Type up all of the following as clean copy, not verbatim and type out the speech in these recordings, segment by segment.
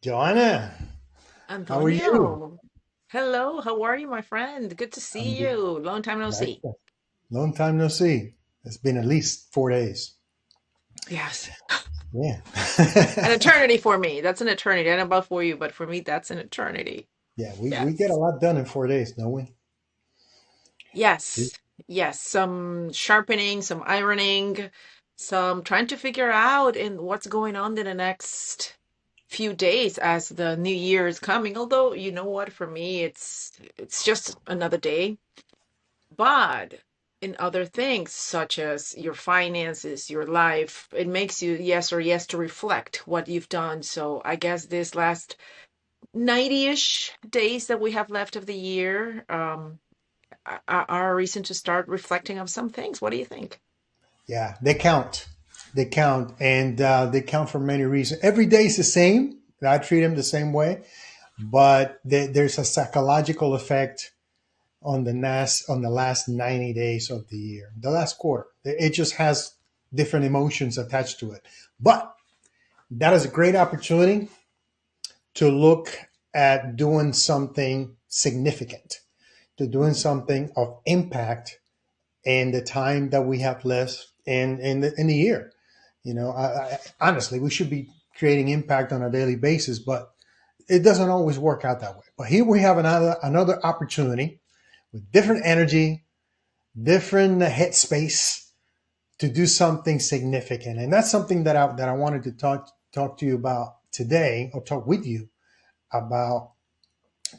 Joanna, how are you? Antonio, hello, how are you, my friend? Good to I'm see good. you. Long time no see. Likewise. Long time no see. It's been at least 4 days. Yes. Yeah. An eternity for me. That's an eternity. I don't know about for you, but for me, that's an eternity. Yeah, we get a Yes. lot done in 4 days, don't we? Yes. Yes. Some sharpening, some ironing, some trying to figure out in what's going on in the next few days as the new year is coming. Although, you know what, for me, it's just another day. But in other things, such as your finances, your life, it makes you yes or yes to reflect what you've done. So I guess this last 90-ish days that we have left of the year are a reason to start reflecting on some things. What do you think? Yeah, they count. They count. And they count for many reasons. Every day is the same. I treat them the same way. But there's a psychological effect on the last 90 days of the year, the last quarter. It just has different emotions attached to it. But that is a great opportunity to look at doing something significant, to doing Mhm. something of impact in the time that we have left in the year. Honestly, we should be creating impact on a daily basis, but it doesn't always work out that way. But here we have another opportunity with different energy, different headspace to do something significant, and that's something that I wanted to talk to you about today, or talk with you about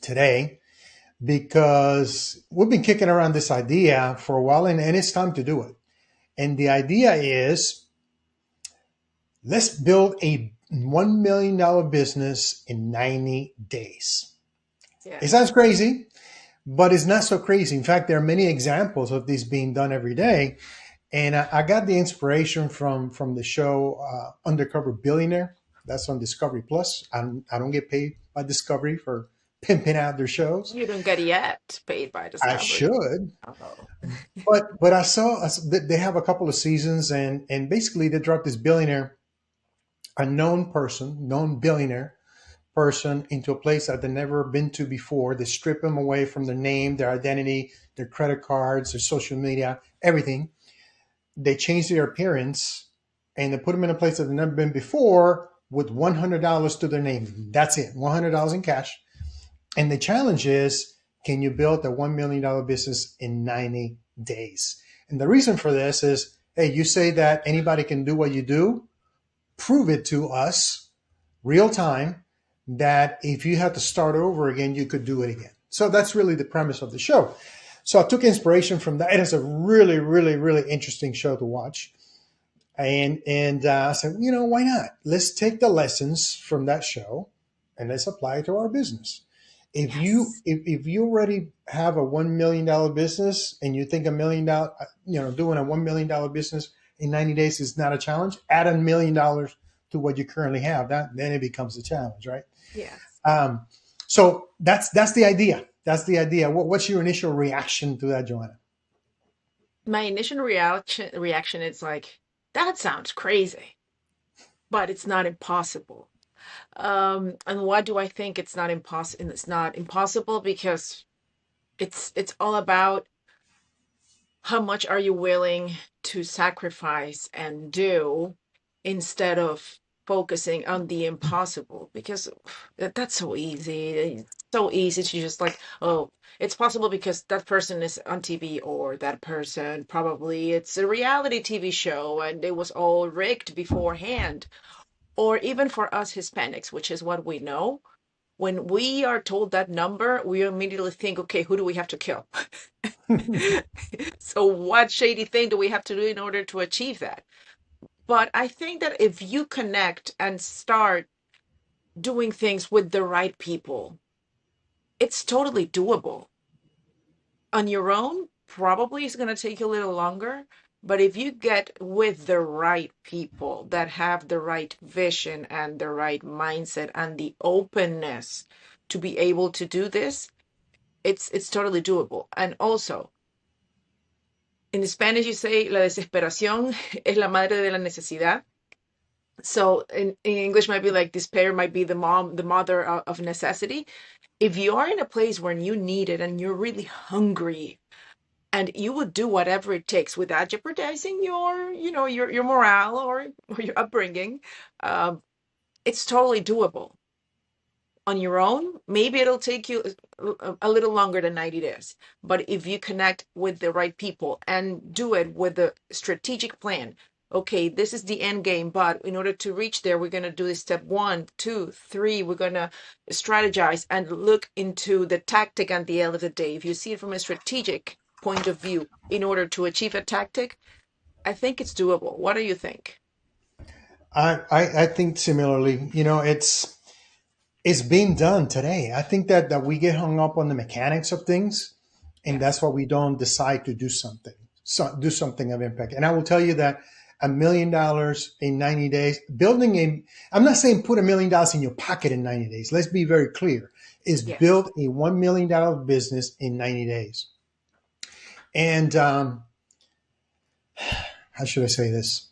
today, because we've been kicking around this idea for a while, and it's time to do it. And the idea is, let's build a $1 million business in 90 days. It sounds Yes. crazy, but it's not so crazy. In fact, there are many examples of this being done every day. And I got the inspiration from the show Undercover Billionaire. That's on Discovery Plus. I don't get paid by Discovery for pimping out their shows. You don't get yet paid by I Discovery. should, Oh. but I saw that they have a couple of seasons, and basically they dropped this billionaire, a known billionaire person, into a place that they've never been to before. They strip them away from their name, their identity, their credit cards, their social media, everything. They change their appearance, and they put them in a place that they've never been before with $100 to their name. That's it, $100 in cash. And the challenge is, can you build a $1 million business in 90 days? And the reason for this is, hey, you say that anybody can do what you do. Prove it to us, real time, that if you had to start over again, you could do it again. So that's really the premise of the show. So I took inspiration from that. It is a really, really, really interesting show to watch. And I said, why not? Let's take the lessons from that show and let's apply it to our business. If you Yes. if you already have a $1 million business and you think $1 million, doing a $1 million business in 90 days is not a challenge, add $1 million to what you currently have. That then it becomes a challenge, right? Yes. Um, so that's the idea. That's the idea. What's your initial reaction to that, Joanna? My initial reaction is like, that sounds crazy, but it's not impossible. And why do I think it's not impossible? It's not impossible because it's all about how much are you willing to sacrifice and do instead of focusing on the impossible, because that's so easy. It's so easy to just like, oh, it's possible because that person is on TV, or that person probably it's a reality TV show and it was all rigged beforehand. Or even for us Hispanics, which is what we know, when we are told that number, we immediately think, okay, who do we have to kill? So what shady thing do we have to do in order to achieve that? But I think that if you connect and start doing things with the right people, it's totally doable. On your own, probably it's going to take you a little longer. But if you get with the right people that have the right vision and the right mindset and the openness to be able to do this, it's totally doable. And also, in Spanish you say la desesperación es la madre de la necesidad. So in English might be like despair might be the mother of necessity. If you are in a place where you need it and you're really hungry and you would do whatever it takes without jeopardizing your morale or your upbringing, um, it's totally doable on your own. Maybe it'll take you a little longer than 90 days. But if you connect with the right people and do it with a strategic plan, okay, this is the end game, but in order to reach there, we're going to do this step one, two, three. We're going to strategize and look into the tactic at the end of the day. If you see it from a strategic point of view, in order to achieve a tactic, I think it's doable. What do you think? I think similarly. It's being done today. I think that we get hung up on the mechanics of things, and Yes. that's why we don't decide to do something, do something of impact. And I will tell you that $1 million in 90 days, I'm not saying put $1 million in your pocket in 90 days. Let's be very clear, is Yes. build a $1 million business in 90 days. And how should I say this?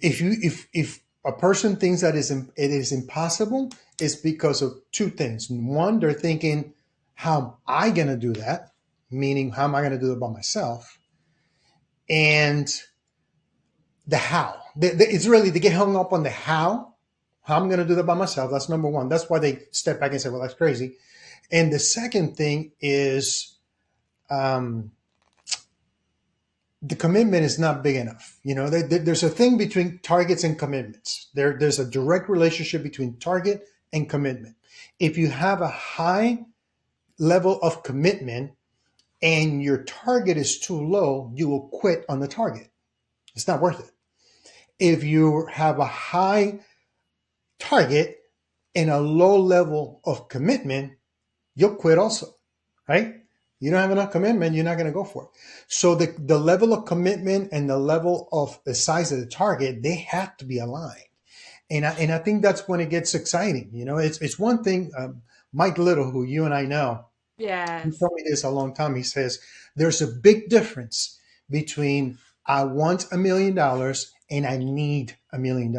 If a person thinks that it is impossible, it's because of two things. One, they're thinking, how am I going to do that? Meaning, how am I going to do it by myself? And the how. It's really, they get hung up on the how I'm going to do that by myself. That's number one. That's why they step back and say, well, that's crazy. And the second thing is, um, the commitment is not big enough. There's a thing between targets and commitments. There's a direct relationship between target and commitment. If you have a high level of commitment and your target is too low, you will quit on the target. It's not worth it. If you have a high target and a low level of commitment, you'll quit also, right? You don't have enough commitment, you're not going to go for it. So the level of commitment and the level of the size of the target, they have to be aligned. And I think that's when it gets exciting. It's one thing. Mike Little, who you and I know, he Yes. told me this a long time. He says there's a big difference between I want $1 million and I need $1 million.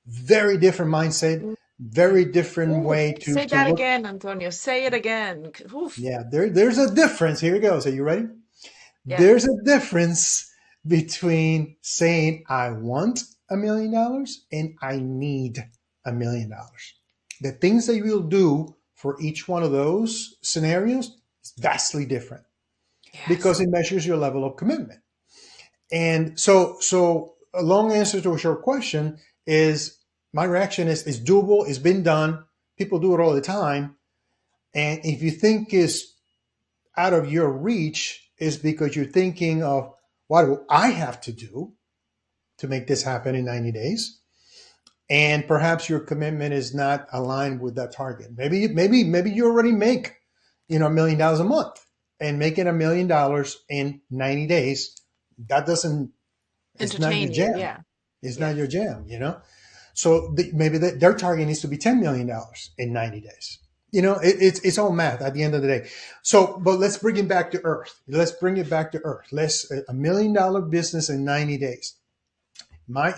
Very different mindset. Very different Ooh, way to say to that look. again, Antonio. Say it again. Oof. Yeah, there's a difference. Here it goes. Are you ready? Yeah. There's a difference between saying I want $1 million and I need $1 million. The things that you will do for each one of those scenarios is vastly different because Yes. it measures your level of commitment. And so a long answer to a short question is my reaction is it's doable, it's been done, people do it all the time. And if you think is out of your reach, is because you're thinking of what do I have to do to make this happen in 90 days? And perhaps your commitment is not aligned with that target. Maybe you already make $1 million a month, and making $1 million in 90 days, that doesn't it's not your Entertain you. jam. Yeah. It's not Yes. your jam. So maybe their target needs to be $10 million in 90 days. It's all math at the end of the day. So, but let's bring it back to earth. Let's bring it back to earth. Let's $1 million business in 90 days.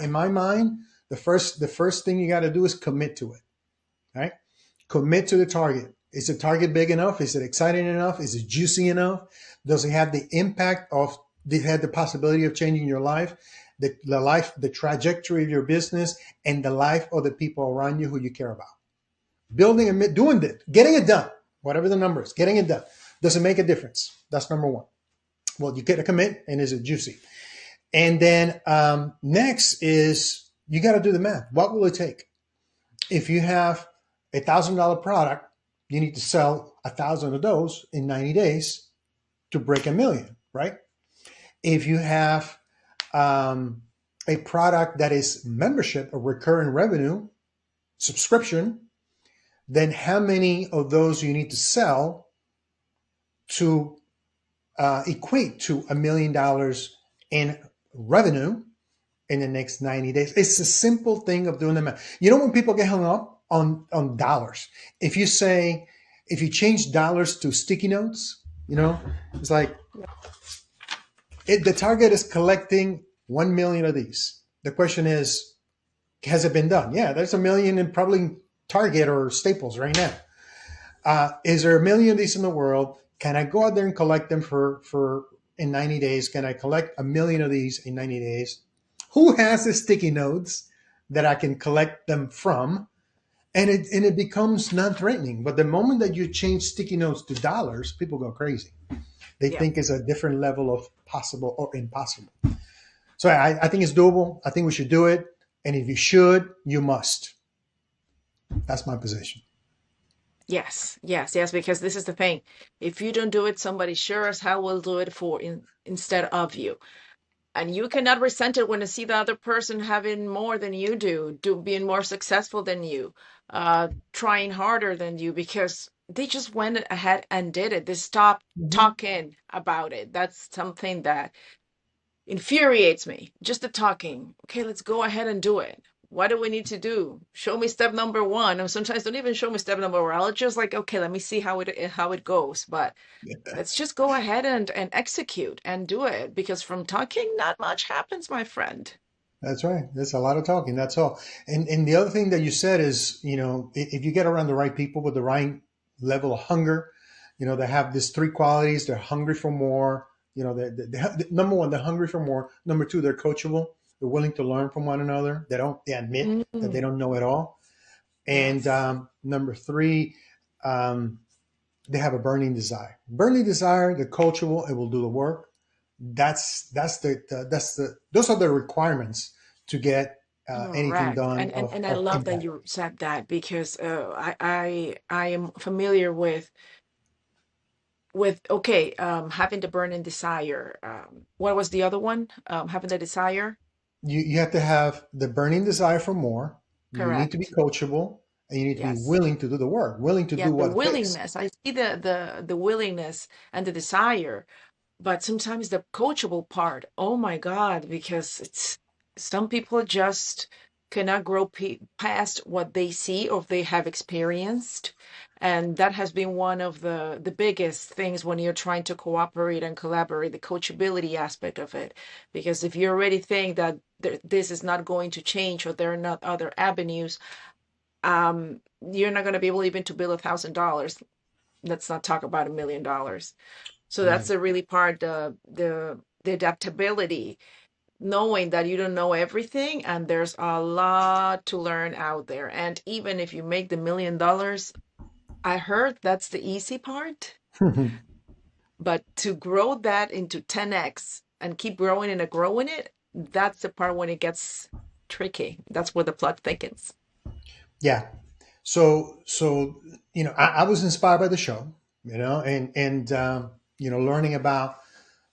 In my mind, the first thing you got to do is commit to it. Right? Commit to the target. Is the target big enough? Is it exciting enough? Is it juicy enough? Does it have the impact of? Did it have the possibility of changing your life, the trajectory of your business, and the life of the people around you who you care about? Doing it, getting it done, whatever the number is, getting it done. Does it make a difference? That's number one. Well, you get a commit, and is it juicy? And then next is you got to do the math. What will it take? If you have $1,000 product, you need to sell 1,000 of those in 90 days to break $1 million, right? If you have a product that is membership or recurring revenue subscription, then how many of those you need to sell to equate to $1 million in revenue in the next 90 days? It's a simple thing of doing the math. When people get hung up on dollars, if you change dollars to sticky notes, it's like the target is collecting 1 million of these. The question is, Has it been done? Yeah, there's a million in probably Target or Staples right now. Is there a million of these in the world? Can I go out there and collect them for in 90 days? Can I collect a million of these in 90 days? Who has the sticky notes that I can collect them from? And it becomes non-threatening. But the moment that you change sticky notes to dollars, people go crazy. They Yeah. think it's a different level of possible or impossible. So I think it's doable. I think we should do it. And if you should, you must. That's my position. Yes, yes, yes, because this is the thing. If you don't do it, somebody sure as hell will do it instead of you. And you cannot resent it when you see the other person having more than you do being more successful than you, trying harder than you, because they just went ahead and did it. They stopped Mhm. talking about it. That's something that infuriates me. Just the talking. Okay, let's go ahead and do it. What do we need to do? Show me step number one. And sometimes don't even show me step number one. I'll just like, okay, let me see how it goes. But let's just go ahead and execute and do it, because from talking, not much happens, my friend. That's right. There's a lot of talking. That's all. And the other thing that you said is, if you get around the right people with the right level of hunger, they have these three qualities. They're hungry for more. Number one, they're hungry for more. Number two, they're coachable. They're willing to learn from one another. They admit that they Mm, don't know it all. And yes. number three, um, they have a burning desire. Burning desire, they're coachable. It will do the work. That's the those are the requirements to get anything Correct. done And I of love that impact. you said that, because I am familiar with okay, having the burning desire. What was the other one? Having the desire. You have to have the burning desire for more. You need to be Correct. coachable, and you need to be Yes. willing to do the work, willing to Yeah, do the what it takes. willingness. I see the willingness and the desire, but sometimes the coachable part. Oh my God, because it's some people just cannot grow past what they see or they have experienced. And that has been one of the biggest things when you're trying to cooperate and collaborate, the coachability aspect of it. Because if you already think that this is not going to change or there are not other avenues, you're not going to be able even to build $1,000. Let's not talk about $1 million. So that's Right. the really part, the adaptability, knowing that you don't know everything and there's a lot to learn out there. And even if you make the $1 million, I heard that's the easy part, but to grow that into 10x and keep growing and growing it, that's the part when it gets tricky. That's where the plot thickens. Yeah. So I was inspired by the show, and learning about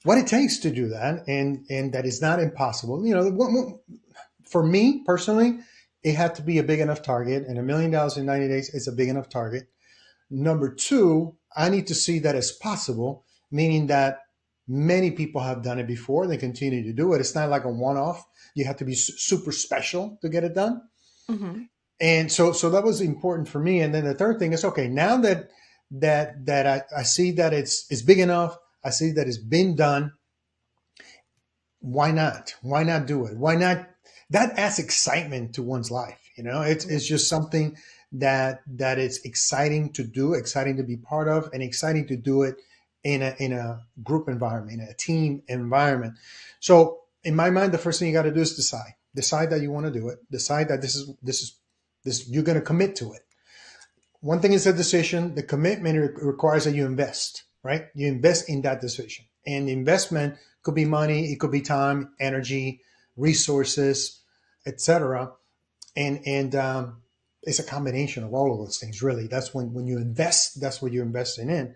what it takes to do that, and that it's not impossible. For me personally, it had to be a big enough target, and $1 million in 90 days is a big enough target. Number two, I need to see that it's possible, meaning that many people have done it before. They continue to do it. It's not like a one-off. You have to be super special to get it done. Hmm. And so that was important for me. And then the third thing is, okay, now that I see that it's big enough, I see that it's been done. Why not? Why not do it? Why not? That adds excitement to one's life. It's just something that it's exciting to do, exciting to be part of, and exciting to do it in a group environment, in a team environment. So in my mind, the first thing you got to do is decide that you want to do it, decide that this you're going to commit to it. One thing is a decision. The commitment requires that you invest, right? You invest in that decision, and the investment could be money, it could be time, energy, resources, etc. And it's a combination of all of those things. Really, that's when you invest. That's what you're investing in.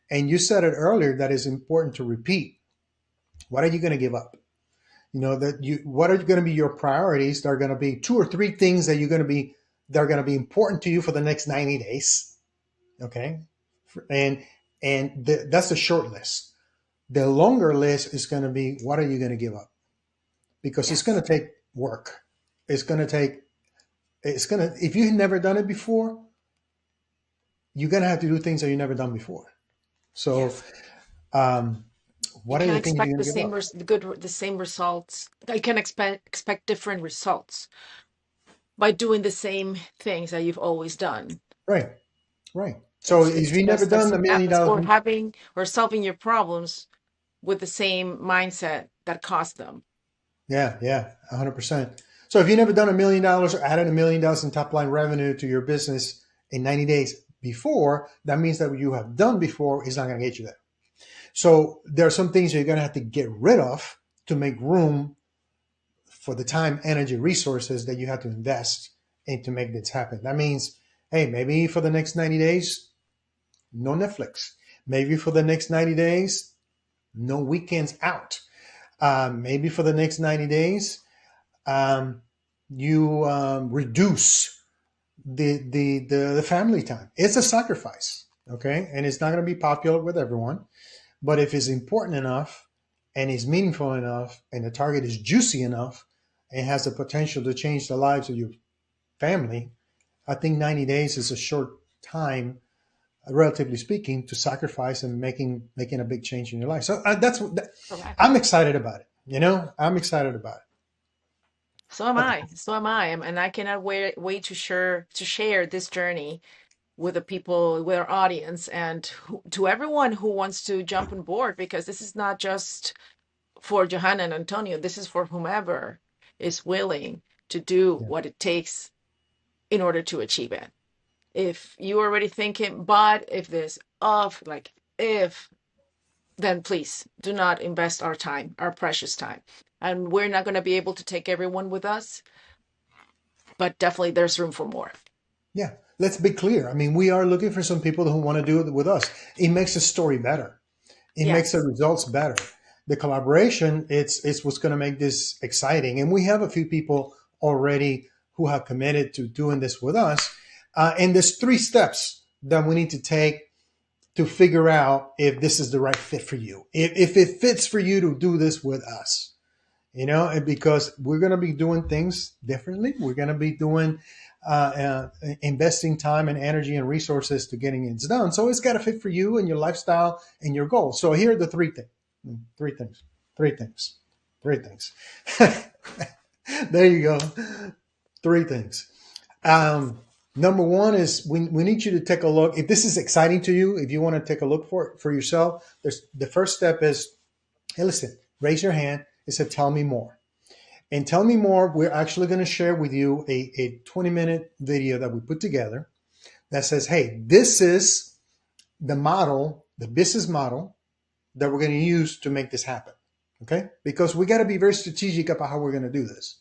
And you said it earlier that it's important to repeat. What are you going to give up? What are going to be your priorities? There are going to be two or three things that are going to be important to you for the next 90 days. Okay. And that's the short list. The longer list is going to be, what are you going to give up? Because it's going Yes. to take work. If you've never done it before, you're going to have to do things that you've never done before. So, Yes. um, You what are can the things expect you're going to give up? the same results. I can expect different results. by doing the same things that you've always done. Right, right. So if It's you never just as done a simple million as or dollars, having or solving your problems with the same mindset that cost them. yeah, yeah, 100%. So if you never done $1 million or added $1 million in top line revenue to your business in 90 days before, that means that what you have done before is not going to get you there. So there are some things you're going to have to get rid of to make room for the time, energy, resources that you have to invest in to make this happen. That means, hey, maybe for the next 90 days, no Netflix. Maybe for the next 90 days, no weekends out. Maybe for the next 90 days, you reduce the family time. It's a sacrifice, okay? And it's not going to be popular with everyone. But if it's important enough and it's meaningful enough and the target is juicy enough and has the potential to change the lives of your family, I think 90 days is a short time, relatively speaking, to sacrifice and making a big change in your life. So Correct. I'm excited about it. I'm excited about So am it. I. So am I. And I cannot wait to share this journey with the people, with our audience, and to everyone who wants to jump on board, because this is not just for Johanna and Antonio. This is for whomever is willing to do Yeah. what it takes in order to achieve it. If you already thinking, but if this, of, like, if, then please do not invest our time, our precious time. And we're not going to be able to take everyone with us, but definitely there's room for more. Yeah. Let's be clear. I mean, we are looking for some people who want to do it with us. It makes the story better. It makes the Yes. results better. The collaboration, it's what's going to make this exciting. And we have a few people already who have committed to doing this with us. And there's 3 steps that we need to take to figure out if this is the right fit for you. If it fits for you to do this with us, because we're going to be doing things differently. We're going to be doing investing time and energy and resources to getting it done. So it's got to fit for you and your lifestyle and your goals. So here are the three things, three things, three things. There you go. 3 things. Number one is we need you to take a look. If this is exciting to you, if you want to take a look for yourself, the first step is, hey, listen, raise your hand. It said, tell me more. And tell me more, we're actually going to share with you a 20-minute video that we put together that says, hey, this is the model, the business model that we're going to use to make this happen. Okay? Because we got to be very strategic about how we're going to do this.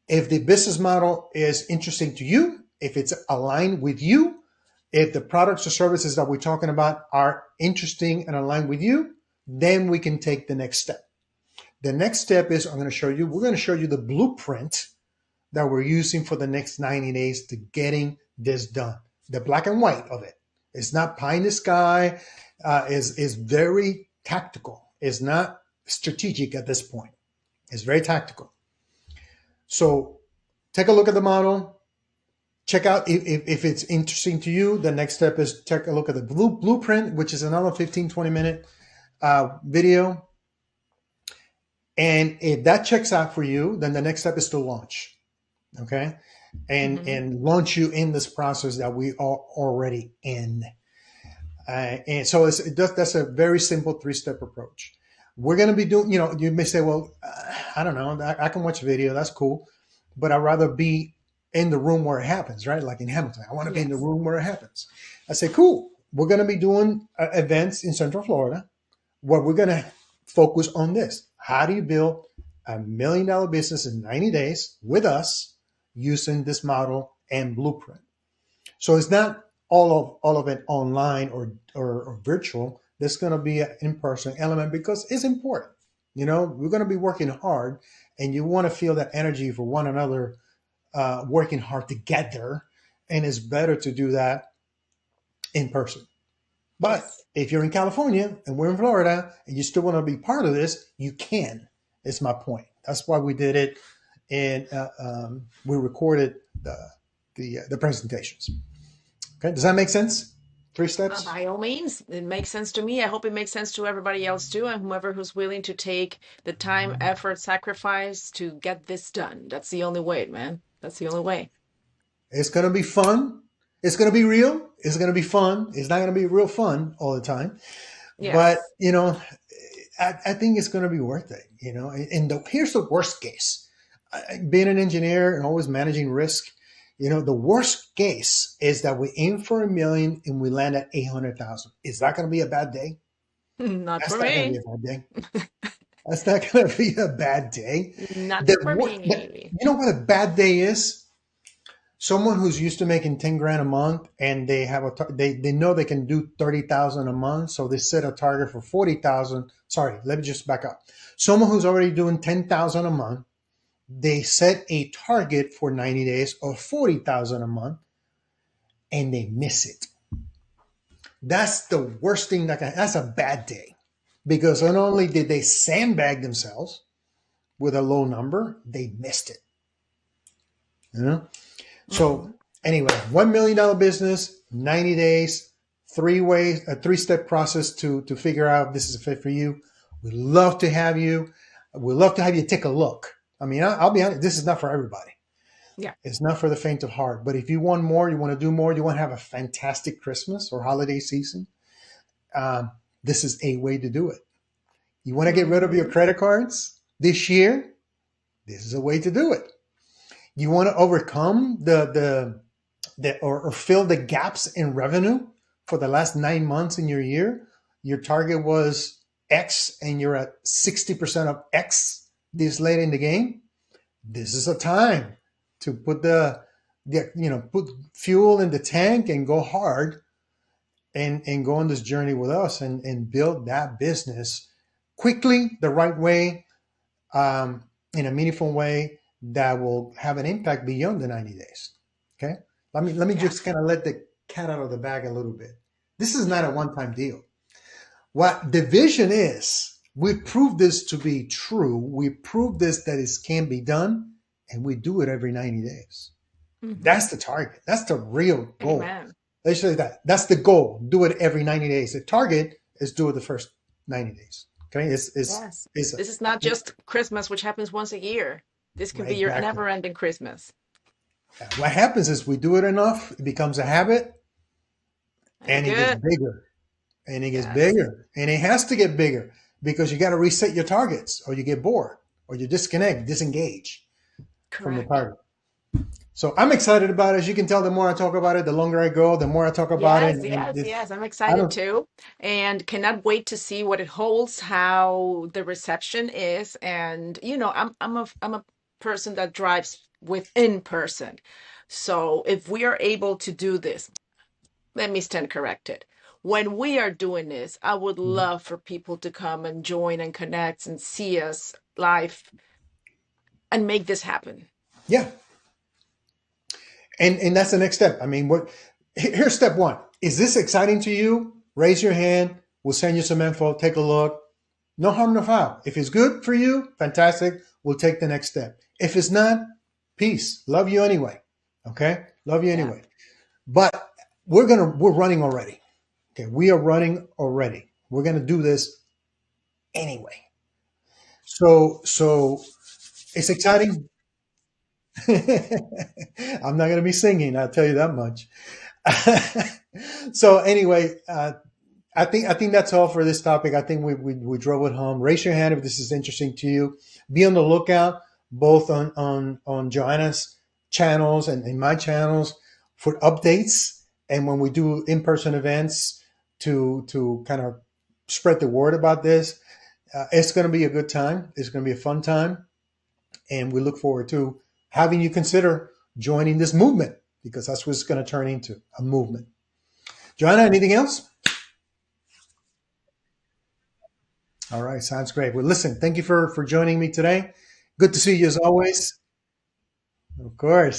If the business model is interesting to you, if it's aligned with you, if the products or services that we're talking about are interesting and aligned with you, then we can take the next step. The next step is we're going to show you the blueprint that we're using for the next 90 days to getting this done. The black and white of it. It's not pie in the sky. Is very tactical. It's not strategic at this point. It's very tactical. So take a look at the model. Check out if it's interesting to you. The next step is take a look at the blueprint, which is another 15, 20-minute video. And if that checks out for you, then the next step is to launch. Okay. And launch you in this process that we are already in. And so that's a very simple 3-step approach. We're going to be doing, you may say, well, I don't know, I can watch a video. That's cool. But I'd rather be in the room where it happens, right? Like in Hamilton, I want to be in the Yes. room where it happens. I say, cool. We're going to be doing events in Central Florida where we're going to focus on this. How do you build $1 million business in 90 days with us using this model and blueprint? So it's not all of it online or virtual. There's going to be an in-person element because it's important. We're going to be working hard, and you want to feel that energy for one another, working hard together, and it's better to do that in person. But Yes. if you're in California and we're in Florida and you still want to be part of this, you can. It's my point. That's why we did it, and we recorded the presentations. Okay, does that make sense? 3 steps. By all means, it makes sense to me. I hope it makes sense to everybody else too, and whoever who's willing to take the time, effort, sacrifice to get this done. That's the only way, man. That's the only way. It's going to be fun. It's going to be real. It's going to be fun. It's not going to be real fun all the time. But, Yes. I think it's going to be worth it. And here's the worst case. Being an engineer and always managing risk, the worst case is that we aim for 1 million and we land at 800,000. Is that going to be a bad day? Not for That's not going to be me. a bad day. That's not going to be a bad day. Not The, for the, me. you know what a bad day is? Someone who's used to making 10 grand a month and they have they know they can do 30,000 a month, so they set a target for 40,000. Sorry, let me just back up. Someone who's already doing 10,000 a month, they set a target for 90 days of 40,000 a month and they miss it. That's the worst thing that's a bad day, because not only did they sandbag themselves with a low number, they missed it. You know? So Mhm. anyway, $1 million business, 90 days, a 3-step process to figure out if this is a fit for you. We'd love to have you. We'd love to have you take a look. I mean, I'll be honest, this is not for everybody. Yeah. It's not for the faint of heart. But if you want more, you want to do more, you want to have a fantastic Christmas or holiday season, um, this is a way to do it. You want to get rid of your Hmm. credit cards this year? This is a way to do it. You want to overcome or fill the gaps in revenue for the last 9 months in your year. Your target was X and you're at 60% of X this late in the game. This is a time to put fuel in the tank and go hard and go on this journey with us and build that business quickly, the right way, in a meaningful way that will have an impact beyond the 90 days. Okay. Let me Yeah. just kind of let the cat out of the bag a little bit. This is not a one-time deal. What the vision is, we prove this to be true. We prove this that it can be done, and we do it every 90 days. Hmm. That's the target. That's the real goal. Amen. Let's say that. That's the goal. Do it every 90 days. The target is do it the first 90 days. Okay. Yes. It's This is not just Christmas, which happens once a year. This can be your exactly. never-ending Christmas. What happens is we do it enough, it becomes a habit, And and it gets good. bigger, and it gets Yes. bigger, and it has to get bigger because you got to reset your targets, or you get bored, or you disengage from the Correct. target. So I'm excited about it. As you can tell, the more I talk about it, the longer I go, the more I talk about it. Yes, And yes, yes. I'm I excited don't. too, and cannot wait to see what it holds, how the reception is, and I'm a person that drives within person. So if we are able to do this, let me stand corrected. When we are doing this, I would love for people to come and join and connect and see us live and make this happen. Yeah, and that's the next step. I mean, here's step one. Is this exciting to you? Raise your hand. We'll send you some info. Take a look. No harm, no foul. If it's good for you, fantastic. We'll take the next step. If it's not, peace. Love you anyway. Okay? Love you Yeah. anyway. But we're running already. Okay, we are running already. We're gonna do this anyway. So it's exciting. I'm not gonna be singing, I'll tell you that much. So anyway, I think that's all for this topic. I think we drove it home. Raise your hand if this is interesting to you. Be on the lookout both on Joanna's channels and in my channels for updates. And when we do in-person events to kind of spread the word about this, it's going to be a good time. It's going to be a fun time, and we look forward to having you consider joining this movement because that's what it's going to turn into, a movement. Joanna, anything else? All right, sounds great. Well, listen, thank you for joining me today. Good to see you as always. Of course.